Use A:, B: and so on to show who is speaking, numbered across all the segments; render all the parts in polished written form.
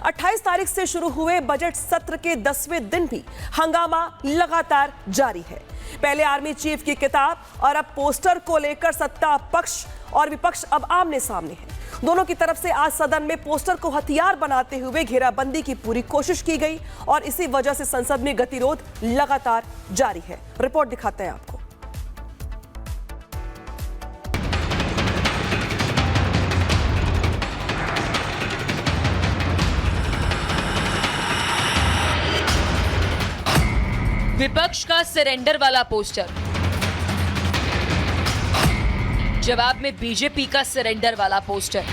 A: 28 तारीख से शुरू हुए बजट सत्र के 10वें दिन भी हंगामा लगातार जारी है। पहले आर्मी चीफ की किताब और अब पोस्टर को लेकर सत्ता पक्ष और विपक्ष अब आमने सामने है। दोनों की तरफ से आज सदन में पोस्टर को हथियार बनाते हुए घेराबंदी की पूरी कोशिश की गई और इसी वजह से संसद में गतिरोध लगातार जारी है। रिपोर्ट दिखाते हैं आपको।
B: विपक्ष का सरेंडर वाला पोस्टर, जवाब में बीजेपी का सरेंडर वाला पोस्टर।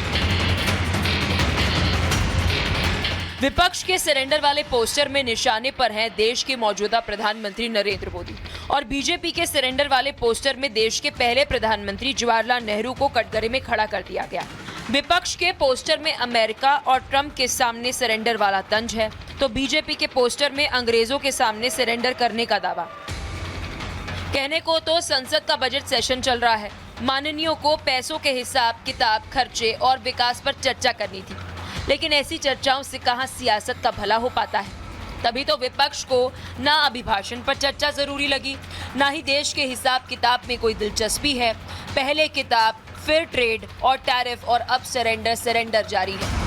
B: विपक्ष के सरेंडर वाले पोस्टर में निशाने पर हैं देश के मौजूदा प्रधानमंत्री नरेंद्र मोदी और बीजेपी के सरेंडर वाले पोस्टर में देश के पहले प्रधानमंत्री जवाहरलाल नेहरू को कटघरे में खड़ा कर दिया गया। विपक्ष के पोस्टर में अमेरिका और ट्रंप के सामने सरेंडर वाला तंज है, तो बीजेपी के पोस्टर में अंग्रेजों के सामने सरेंडर करने का दावा। कहने को तो संसद का बजट सेशन चल रहा है, माननीयों को पैसों के हिसाब किताब, खर्चे और विकास पर चर्चा करनी थी, लेकिन ऐसी चर्चाओं से कहां सियासत का भला हो पाता है। तभी तो विपक्ष को ना अभिभाषण पर चर्चा जरूरी लगी, ना ही देश के हिसाब किताब में कोई दिलचस्पी है। पहले किताब, फिर ट्रेड और टैरिफ और अब सरेंडर जारी है।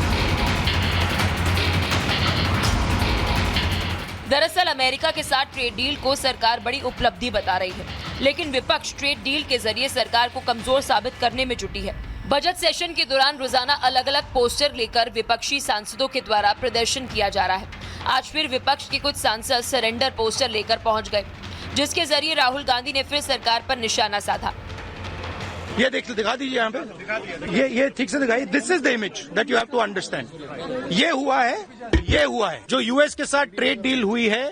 B: दरअसल अमेरिका के साथ ट्रेड डील को सरकार बड़ी उपलब्धि बता रही है, लेकिन विपक्ष ट्रेड डील के जरिए सरकार को कमजोर साबित करने में जुटी है। बजट सेशन के दौरान रोजाना अलग अलग पोस्टर लेकर विपक्षी सांसदों के द्वारा प्रदर्शन किया जा रहा है। आज फिर विपक्ष के कुछ सांसद सरेंडर पोस्टर लेकर पहुंच गए, जिसके जरिए राहुल गांधी ने फिर सरकार पर निशाना साधा।
C: ये दिखा दीजिए यहाँ पे, ये ठीक से दिखाइए। This is the image that you have to understand. ये हुआ है जो यूएस के साथ ट्रेड डील हुई है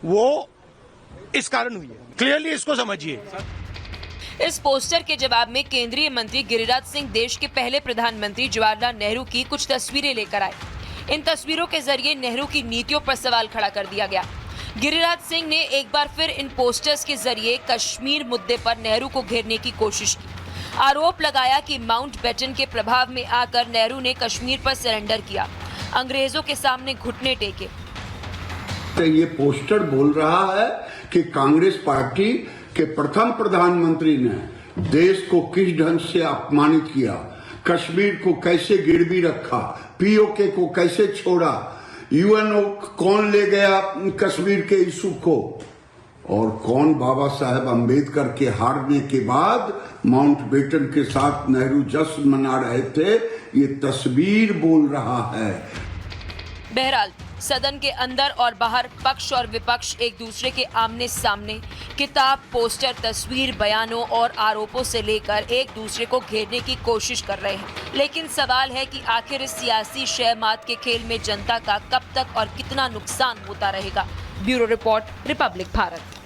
C: वो इस कारण हुई है। क्लियरली इसको समझिए।
B: इस पोस्टर के जवाब में केंद्रीय मंत्री गिरिराज सिंह देश के पहले प्रधानमंत्री जवाहरलाल नेहरू की कुछ तस्वीरें लेकर आए। इन तस्वीरों के जरिए नेहरू की नीतियों पर सवाल खड़ा कर दिया गया। गिरिराज सिंह ने एक बार फिर इन पोस्टर्स के जरिए कश्मीर मुद्दे पर नेहरू को घेरने की कोशिश की। आरोप लगाया कि माउंटबेटन के प्रभाव में आकर नेहरू ने कश्मीर पर सरेंडर किया, अंग्रेजों के सामने घुटने टेके।
D: ये पोस्टर बोल रहा है कि कांग्रेस पार्टी के प्रथम प्रधानमंत्री ने देश को किस ढंग से अपमानित किया, कश्मीर को कैसे गिरवी रखा, पीओके को कैसे छोड़ा, यूएनओ कौन ले गया कश्मीर के इशू को, और कौन बाबा साहेब अंबेडकर के हारने के बाद माउंटबेटन के साथ नेहरू जश्न मना रहे थे। ये तस्वीर बोल रहा है।
B: बहरहाल सदन के अंदर और बाहर पक्ष और विपक्ष एक दूसरे के आमने सामने किताब, पोस्टर, तस्वीर, बयानों और आरोपों से लेकर एक दूसरे को घेरने की कोशिश कर रहे हैं। लेकिन सवाल है कि आखिर इस सियासी शहमात के खेल में जनता का कब तक और कितना नुकसान होता रहेगा। Bureau report, Republic Bharat.